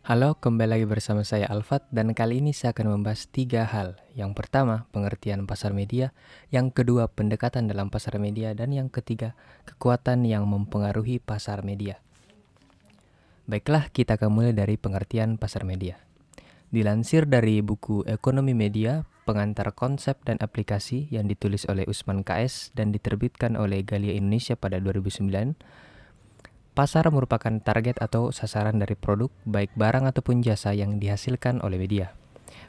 Halo, kembali lagi bersama saya Alfat dan kali ini saya akan membahas 3 hal. Yang pertama, pengertian pasar media. Yang kedua, pendekatan dalam pasar media. Dan yang ketiga, kekuatan yang mempengaruhi pasar media. Baiklah, kita akan mulai dari pengertian pasar media. Dilansir dari buku Ekonomi Media, Pengantar Konsep dan Aplikasi yang ditulis oleh Usman KS dan diterbitkan oleh Galia Indonesia pada 2009, pasar merupakan target atau sasaran dari produk, baik barang ataupun jasa yang dihasilkan oleh media.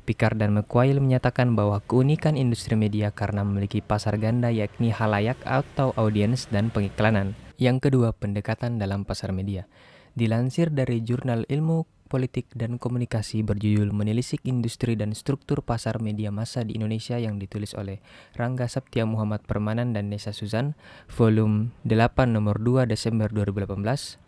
Picard dan McQuail menyatakan bahwa keunikan industri media karena memiliki pasar ganda yakni halayak atau audiens dan pengiklanan. Yang kedua, pendekatan dalam pasar media. Dilansir dari jurnal Ilmu Politik dan Komunikasi berjudul Menelisik Industri dan Struktur Pasar Media Massa di Indonesia yang ditulis oleh Rangga Saptia Muhammad Permanan dan Nesa Suzan, volume 8 nomor 2 Desember 2018.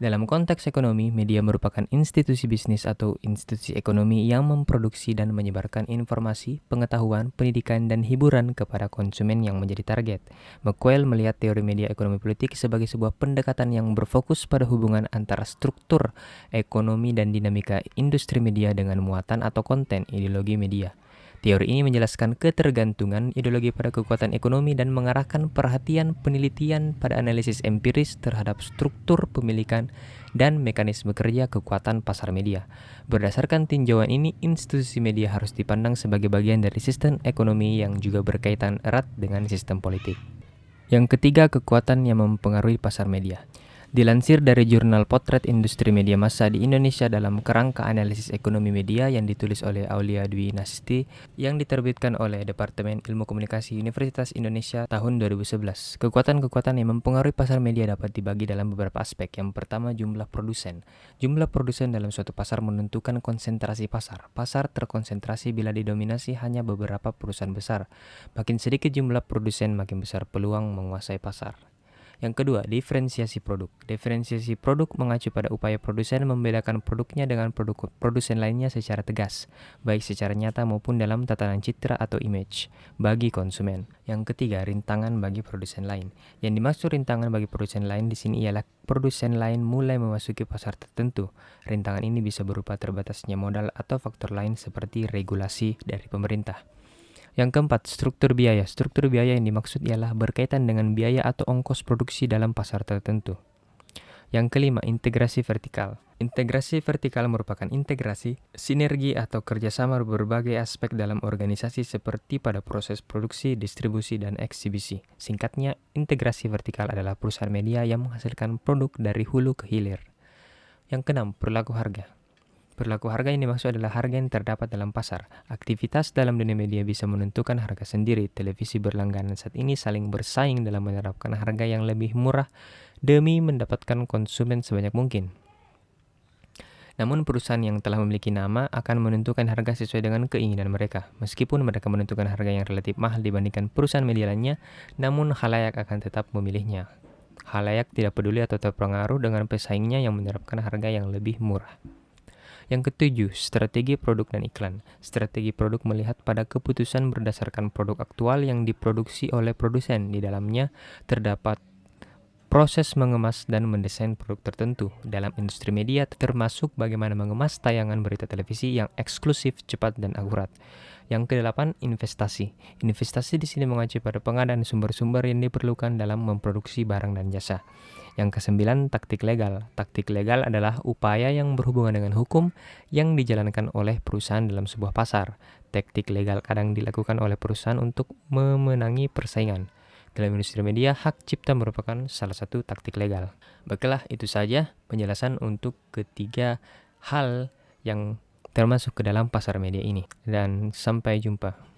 Dalam konteks ekonomi, media merupakan institusi bisnis atau institusi ekonomi yang memproduksi dan menyebarkan informasi, pengetahuan, pendidikan, dan hiburan kepada konsumen yang menjadi target. McQuail melihat teori media ekonomi politik sebagai sebuah pendekatan yang berfokus pada hubungan antara struktur ekonomi dan dinamika industri media dengan muatan atau konten ideologi media. Teori ini menjelaskan ketergantungan ideologi pada kekuatan ekonomi dan mengarahkan perhatian penelitian pada analisis empiris terhadap struktur pemilikan dan mekanisme kerja kekuatan pasar media. Berdasarkan tinjauan ini, institusi media harus dipandang sebagai bagian dari sistem ekonomi yang juga berkaitan erat dengan sistem politik. Yang ketiga, kekuatan yang mempengaruhi pasar media. Dilansir dari jurnal Potret Industri Media Massa di Indonesia dalam kerangka analisis ekonomi media yang ditulis oleh Aulia Dwi Nasti yang diterbitkan oleh Departemen Ilmu Komunikasi Universitas Indonesia tahun 2011. Kekuatan-kekuatan yang mempengaruhi pasar media dapat dibagi dalam beberapa aspek. Yang pertama, jumlah produsen. Jumlah produsen dalam suatu pasar menentukan konsentrasi pasar. Pasar terkonsentrasi bila didominasi hanya beberapa perusahaan besar. Makin sedikit jumlah produsen, makin besar peluang menguasai pasar. Yang kedua, diferensiasi produk. Diferensiasi produk mengacu pada upaya produsen membedakan produknya dengan produk produsen lainnya secara tegas, baik secara nyata maupun dalam tatanan citra atau image, bagi konsumen. Yang ketiga, rintangan bagi produsen lain. Yang dimaksud rintangan bagi produsen lain di sini ialah produsen lain mulai memasuki pasar tertentu. Rintangan ini bisa berupa terbatasnya modal atau faktor lain seperti regulasi dari pemerintah. Yang keempat, struktur biaya. Struktur biaya yang dimaksud ialah berkaitan dengan biaya atau ongkos produksi dalam pasar tertentu. Yang kelima, integrasi vertikal. Integrasi vertikal merupakan integrasi, sinergi atau kerjasama berbagai aspek dalam organisasi seperti pada proses produksi, distribusi, dan eksibisi. Singkatnya, integrasi vertikal adalah perusahaan media yang menghasilkan produk dari hulu ke hilir. Yang keenam, perilaku harga. Perilaku harga yang dimaksud adalah harga yang terdapat dalam pasar. Aktivitas dalam dunia media bisa menentukan harga sendiri. Televisi berlangganan saat ini saling bersaing dalam menerapkan harga yang lebih murah demi mendapatkan konsumen sebanyak mungkin. Namun perusahaan yang telah memiliki nama akan menentukan harga sesuai dengan keinginan mereka. Meskipun mereka menentukan harga yang relatif mahal dibandingkan perusahaan media lainnya, namun khalayak akan tetap memilihnya. Khalayak tidak peduli atau terpengaruh dengan pesaingnya yang menerapkan harga yang lebih murah. Yang ketujuh, strategi produk dan iklan. Strategi produk melihat pada keputusan berdasarkan produk aktual yang diproduksi oleh produsen. Di dalamnya terdapat proses mengemas dan mendesain produk tertentu. Dalam industri media termasuk bagaimana mengemas tayangan berita televisi yang eksklusif, cepat, dan akurat. Yang kedelapan, investasi. Investasi di sini mengacu pada pengadaan sumber-sumber yang diperlukan dalam memproduksi barang dan jasa. Yang kesembilan, taktik legal. Taktik legal adalah upaya yang berhubungan dengan hukum yang dijalankan oleh perusahaan dalam sebuah pasar. Taktik legal kadang dilakukan oleh perusahaan untuk memenangi persaingan. Dalam industri media, hak cipta merupakan salah satu taktik legal. Baiklah, itu saja penjelasan untuk ketiga hal yang termasuk ke dalam pasar media ini. Dan sampai jumpa.